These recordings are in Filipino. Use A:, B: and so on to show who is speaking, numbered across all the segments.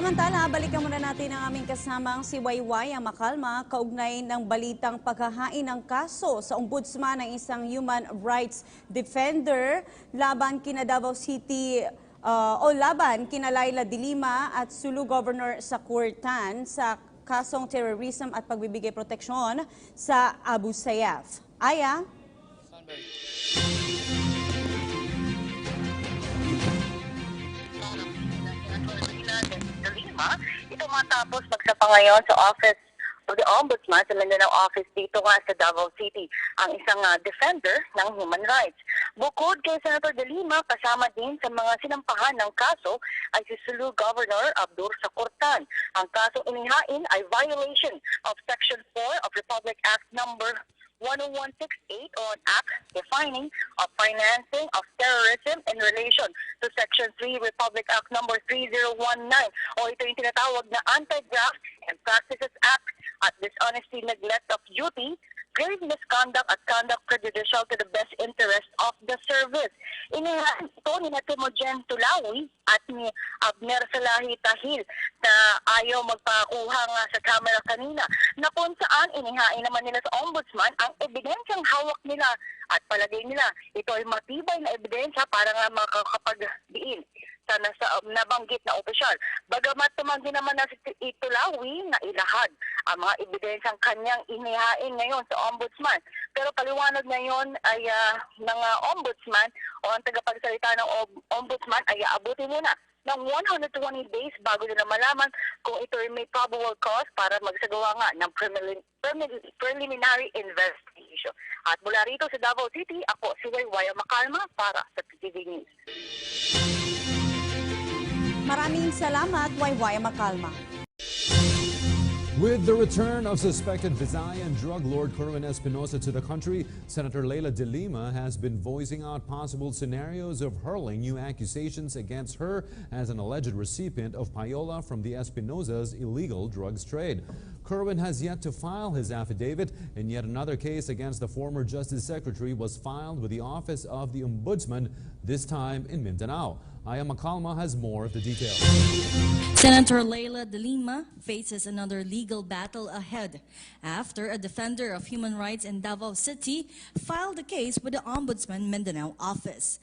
A: Samantala, balikan muna natin ang aming kasamang si Wayway ang makalma kaugnay ng balitang paghahain ng kaso sa ombudsman ng isang human rights defender laban kina Davao City laban kina Lima at Sulu Governor sa Kurtan sa kasong terrorism at pagbibigay proteksyon sa Abu Sayyaf. Aya?
B: Ito matapos magsapa ngayon sa Office of the Ombudsman sa Mindanao Office dito nga sa Davao City ang isang defender ng human rights. Bukod kay Senator De Lima, kasama din sa mga sinampahan ng kaso ay si Sulu Governor Abdur Sakurtan. Ang kasong inihain ay violation of Section 4 of Republic Act Number 10168 on Act defining of financing of terrorism in relation to Section 3 Republic Act Number 3019 o ito yung tinatawag na Anti-Graft and Practices Act at dishonesty, neglect of duty, grave misconduct at conduct prejudicial to the best interest of the service. Inihain ito ni Timogen Tulawi at ni Abner Salahi Tahil na ayaw magpakuha nga sa camera kanina na kung saan inihain naman nila sa ombudsman ang ebidensyang hawak nila at palagay nila ito ay matibay na ebidensya para nga makakapagdiin sa nabanggit na opisyal. Bagamat tumanggi naman na si Tulawi na ilahad ang mga ebidensyang kanyang inihain ngayon sa ombudsman. Pero paliwanag ngayon ay ng ombudsman o ang tagapagsalita ng ombudsman ay aabuti muna ng 120 days bago nila malaman kung ito ay may probable cause para magsagawa nga ng preliminary investigation. At mula rito sa Davao City, ako si Wayway Makalma para sa PTV News.
A: Maraming salamat, Wayway Makalma.
C: With the return of suspected Visayan drug lord Kerwin Espinosa to the country, Senator Leila de Lima has been voicing out possible scenarios of hurling new accusations against her as an alleged recipient of payola from the Espinosa's illegal drugs trade. Kerwin has yet to file his affidavit, and yet another case against the former Justice Secretary was filed with the Office of the Ombudsman, this time in Mindanao. Aya Makalma has more of the details.
D: Senator Leila de Lima faces another legal battle ahead after a defender of human rights in Davao City filed a case with the Ombudsman Mindanao office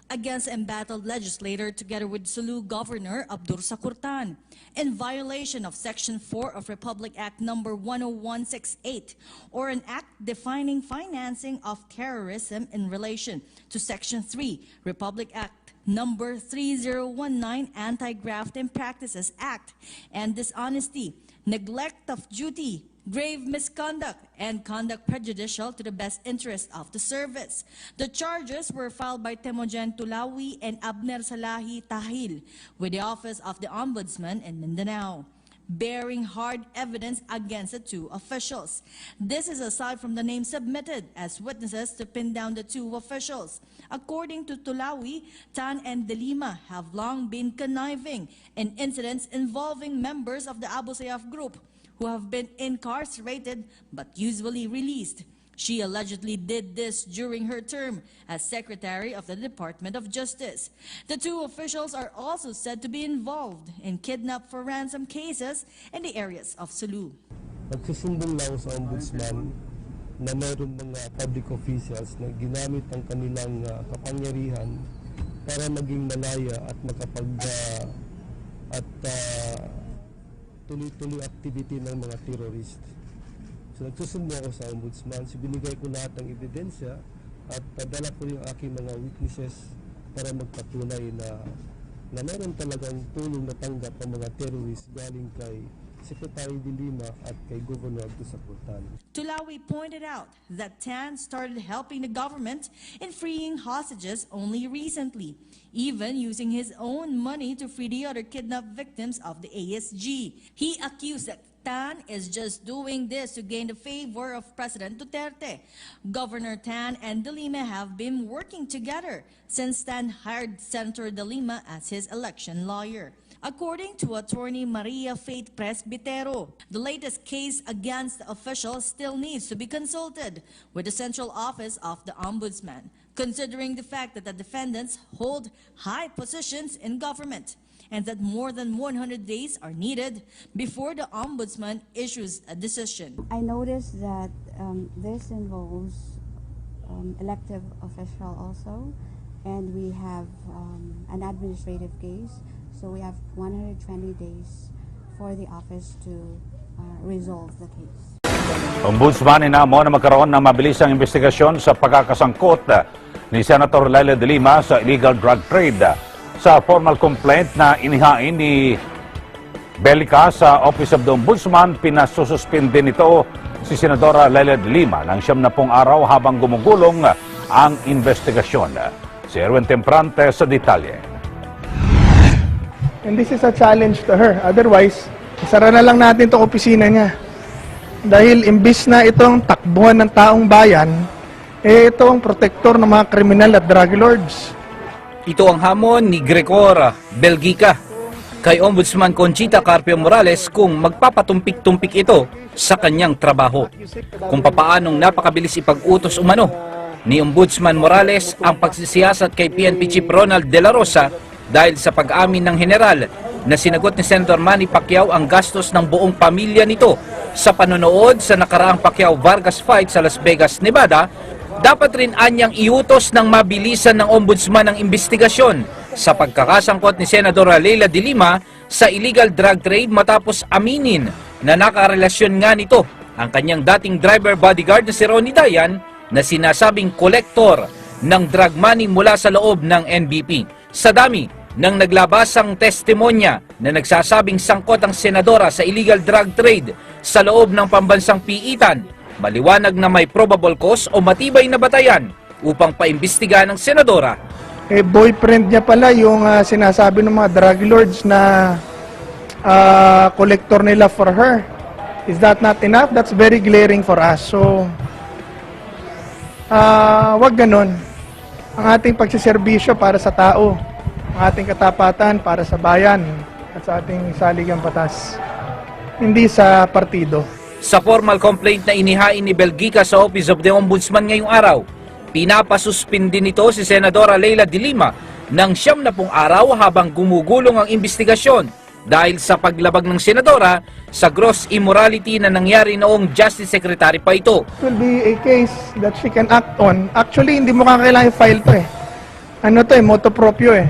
D: against embattled legislator together with Sulu Governor Abdur Sakurtan in violation of Section 4 of Republic Act Number 10168 or an act defining financing of terrorism in relation to Section 3 Republic Act Number 3019 Anti-Graft and Practices Act and dishonesty, neglect of duty, grave misconduct, and conduct prejudicial to the best interest of the service. The charges were filed by Timogen Tulawi and Abner Salahi Tahil with the Office of the Ombudsman in Mindanao, bearing hard evidence against the two officials. This is aside from the names submitted as witnesses to pin down the two officials. According to Tulawi, Tan and De Lima have long been conniving in incidents involving members of the Abu Sayyaf group who have been incarcerated but usually released. She allegedly did this during her term as Secretary of the Department of Justice. The two officials are also said to be involved in kidnap for ransom cases in the areas of Sulu.
E: Nagsusumbong lang sa ombudsman na mayroon mga public officials na ginamit ang kanilang kapangyarihan para maging malaya at tuloy-tuloy activity ng mga terrorist. So nagsusumbong ako sa ombudsman, binigay ko lahat ng ebidensya at padala ko yung aking mga witnesses para magpatunay na meron talagang tulong na tanggap ang mga terrorist galing kay Secretary de Lima at kay Governor Abdur Sakurtan.
D: Tulawi pointed out that Tan started helping the government in freeing hostages only recently, even using his own money to free the other kidnapped victims of the ASG. He accused that Tan is just doing this to gain the favor of President Duterte. Governor Tan and De Lima have been working together since Tan hired Senator De Lima as his election lawyer. According to attorney Maria Faith Presbitero, the latest case against the official still needs to be consulted with the Central Office of the Ombudsman, considering the fact that the defendants hold high positions in government and that more than 100 days are needed before the Ombudsman issues a decision.
F: I noticed that this involves elective official also, and we have an administrative case, so we have 120 days for the office to resolve the case.
G: Ombudsman inamo na magkaroon ng mabilisang investigasyon sa pagkakasangkot ni Senator Leila de Lima sa illegal drug trade. Sa formal complaint na inihain ni Bellica sa Office of the Ombudsman, pinasususpinde nito si Senadora Leila de Lima ng 70 araw habang gumugulong ang investigasyon. Si Erwin Temprante sa detalye.
H: And this is a challenge to her. Otherwise, isara na lang natin itong opisina niya. Dahil imbis na itong takbuhan ng taong bayan, ito ang protektor ng mga kriminal at drug lords.
I: Ito ang hamon ni Gregor Belgica kay Ombudsman Conchita Carpio Morales kung magpapatumpik-tumpik ito sa kanyang trabaho. Kung papaanong napakabilis ipag-utos umano ni Ombudsman Morales ang pagsisiyasat kay PNP Chief Ronald De La Rosa dahil sa pag-amin ng general na sinagot ni Senator Manny Pacquiao ang gastos ng buong pamilya nito sa panonood sa nakaraang Pacquiao-Vargas fight sa Las Vegas, Nevada. Dapat rin anyang iutos ng mabilisan ng Ombudsman ang investigasyon sa pagkakasangkot ni Senadora Leila de Lima sa illegal drug trade matapos aminin na nakarelasyon nga nito ang kanyang dating driver bodyguard na si Ronnie Dayan na sinasabing kolektor ng drug money mula sa loob ng NBP. Sa dami ng naglabasang testimonya na nagsasabing sangkot ang senadora sa illegal drug trade sa loob ng pambansang piitan, maliwanag na may probable cause o matibay na batayan upang paimbestiga ng senadora.
H: Boyfriend niya pala yung sinasabi ng mga drug lords na collector nila for her. Is that not enough? That's very glaring for us. So, wag ganon. Ang ating pagsiservisyo para sa tao, ang ating katapatan para sa bayan at sa ating saligang batas, hindi sa partido.
I: Sa formal complaint na inihain ni Belgica sa Office of the Ombudsman ngayong araw, pinapasuspindi nito si Senadora Leila de Lima ng 70 araw habang gumugulong ang investigasyon dahil sa paglabag ng senadora sa gross immorality na nangyari noong Justice Secretary pa ito.
H: It will be a case that she can act on. Actually, hindi mo kailangan i-file to eh. Ano to eh, motu proprio eh.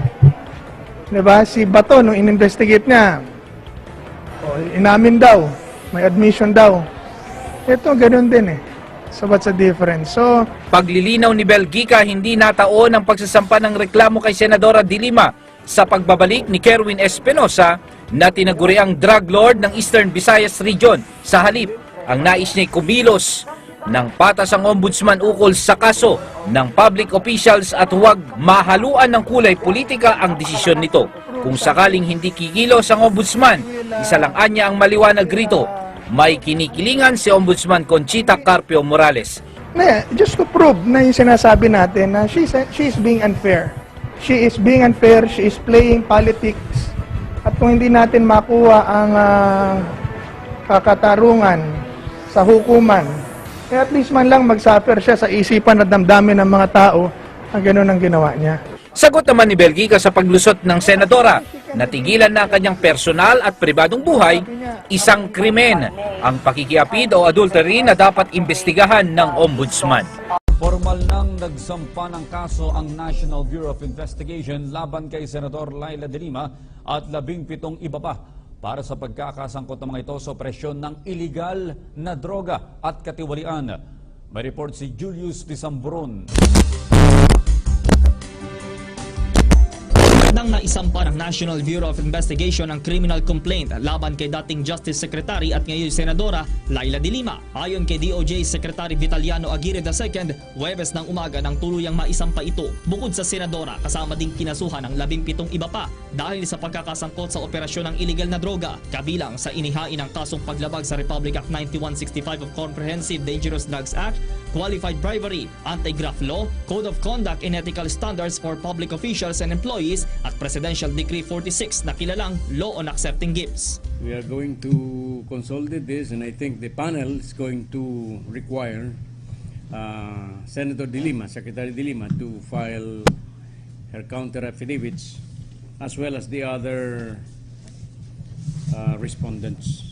H: Diba? Si Bato, nung in-investigate niya, inamin daw, may admission daw. Ito, ganun din eh. So what's the difference? So,
I: paglilinaw ni Belgica, hindi nataon ang pagsasampa ng reklamo kay Senadora de Lima sa pagbabalik ni Kerwin Espinosa na tinaguriang drug lord ng Eastern Visayas Region. Sa halip, ang nais niya'y kumilos ng patas ang ombudsman ukol sa kaso ng public officials at huwag mahaluan ng kulay politika ang desisyon nito. Kung sakaling hindi kikilos ang ombudsman, isa lang anya ang maliwanag rito. May kinikilingan si Ombudsman Conchita Carpio Morales.
H: Just to prove na yung sinasabi natin na she's being unfair. She is being unfair, she is playing politics. At kung hindi natin makuha ang kakatarungan sa hukuman, at least man lang mag-suffer siya sa isipan at damdamin ng mga tao ang gano'n ang ginawa niya.
I: Sagot naman ni Belgica sa paglusot ng senadora, natigilan na ang kanyang personal at pribadong buhay, isang krimen, ang pakikiapid o adultery na dapat imbestigahan ng ombudsman.
C: Formal nang nagsampa ng kaso ang National Bureau of Investigation laban kay Senador Leila de Lima at 17 iba pa para sa pagkakasangkot ng mga ito sa operasyon ng iligal na droga at katiwalian. May report si Julius Disambron.
J: Nang naisampa ng National Bureau of Investigation ang criminal complaint laban kay dating Justice Secretary at ngayon Senadora Leila de Lima. Ayon kay DOJ Secretary Vitaliano Aguirre II, Huwebes ng umaga nang tuluyang maisampa ito. Bukod sa Senadora, kasama ding kinasuhan ng 17 iba pa dahil sa pagkakasangkot sa operasyon ng iligal na droga, kabilang sa inihain ng kasong paglabag sa Republic Act 9165 of Comprehensive Dangerous Drugs Act, Qualified Bribery, Anti-Graft Law, Code of Conduct and Ethical Standards for Public Officials and Employees at Presidential Decree 46 na kilalang Law on Accepting Gifts.
K: We are going to consolidate this, and I think the panel is going to require Senator de Lima, Secretary de Lima, to file her counter affidavits as well as the other respondents.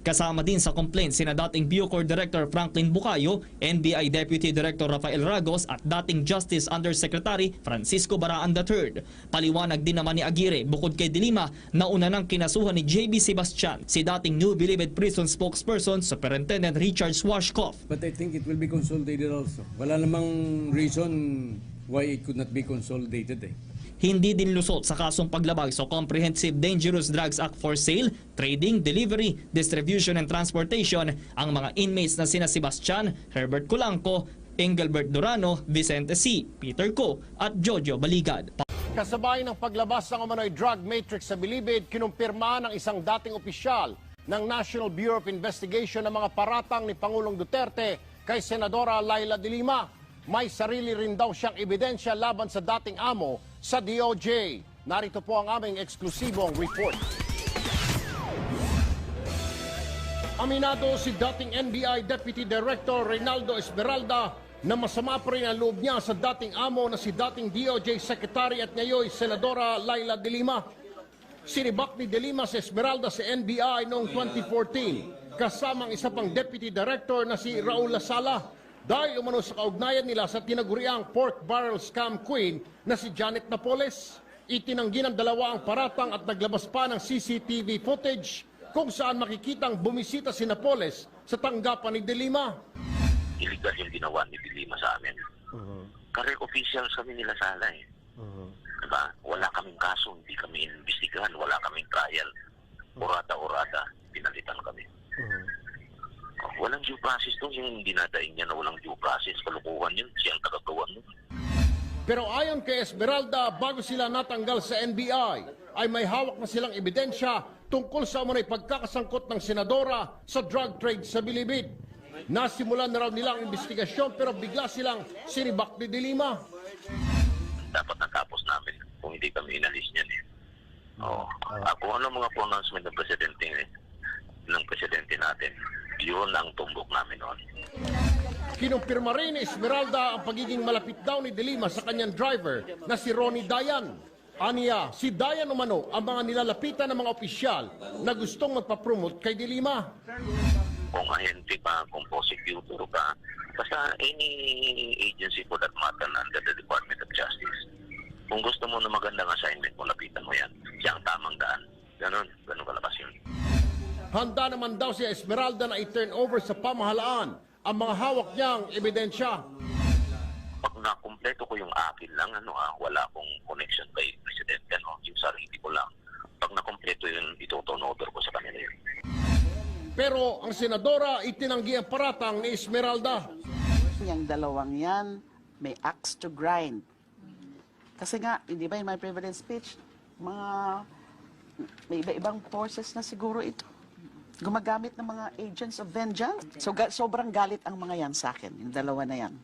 J: Kasama din sa complaint sina dating Bucor Director Franklin Bucayo, NBI Deputy Director Rafael Ragos at dating Justice Undersecretary Francisco Baraan III. Paliwanag din naman ni Aguirre, bukod kay De Lima, nauna nang kinasuhan ni JB Sebastian si dating New Bilibid Prison Spokesperson Superintendent Richard Swashkoff.
K: But I think it will be consolidated also. Wala namang reason why it could not be consolidated.
J: Hindi din lusot sa kasong paglabag sa Comprehensive Dangerous Drugs Act for sale, trading, delivery, distribution and transportation ang mga inmates na sina Sebastian, Herbert Culanco, Engelbert Durano, Vicente C., Peter Co. at Jojo Baligad.
L: Kasabay ng paglabas ng umano'y drug matrix sa Bilibid, kinumpirma ng isang dating opisyal ng National Bureau of Investigation ng mga paratang ni Pangulong Duterte kay Senadora Laila de Lima. May sarili rin daw siyang ebidensya laban sa dating amo sa DOJ. Narito po ang aming eksklusibong report. Aminado si dating NBI Deputy Director Reynaldo Esmeralda na masama pa rin ang loob niya sa dating amo na si dating DOJ Secretary at ngayon Senadora Laila de Lima. Sinibak ni de Lima si Esmeralda sa NBI noong 2014 kasamang isa pang Deputy Director na si Raul Lasala dahil umano sa kaugnayan nila sa tinaguriang pork barrel scam queen na si Janet Napoles. Itinanggi ng dalawa ang paratang at naglabas pa ng CCTV footage kung saan makikitang bumisita si Napoles sa tanggapan ni De Lima.
M: Illegal yung ginawa ni De Lima sa amin. Career officials kami nila sana eh. Diba? Wala kaming kaso, hindi kami investigahan, wala kaming trial. Urada-urada, pinalitan kami. Walang due process doon, yung dinadaing niya na walang due process, kalukuhan yun, siyang tagagawan nun.
L: Pero ayon kay Esmeralda, bago sila natanggal sa NBI, ay may hawak na silang ebidensya tungkol sa umunay pagkakasangkot ng senadora sa drug trade sa Bilibid. Nasimulan na raw nilang investigasyon pero bigla silang sinibak ni De Lima.
M: Dapat natapos namin kung hindi kami inalis niyan eh. Kung ano mga pronouncement ng presidente natin, yun ang tumbok namin noon.
L: Kinumpirma rin ni Esmeralda ang pagiging malapit daw ni De Lima sa kanyang driver na si Ronnie Dayan. Aniya, si Dayan umano ang mga nilalapitan ng mga opisyal na gustong magpapromote kay De Lima.
M: Kung ahente ka, kung prosecutor ka, basta any agency for that matter under the Department of Justice. Kung gusto mo na magandang assignment mo, lapitan mo yan. Siya ang tamang daan. Ganun kalakas yun.
L: Handa naman daw si Esmeralda na i-turn over sa pamahalaan ang mga hawak niyang ebidensya.
M: Pag nakumpleto ko yung akin lang, wala akong connection kay Presidente, yung sarili ko lang. Pag nakumpleto yun, ito-turn over ko sa kanila yun.
L: Pero ang senadora itinanggi ang paratang ni Esmeralda.
N: Yung dalawang yan, may axe to grind. Kasi nga, hindi ba in my privilege speech, may iba-ibang forces na siguro ito. Gumagamit ng mga agents of vengeance. So sobrang galit ang mga yan sa akin, yung dalawa na yan.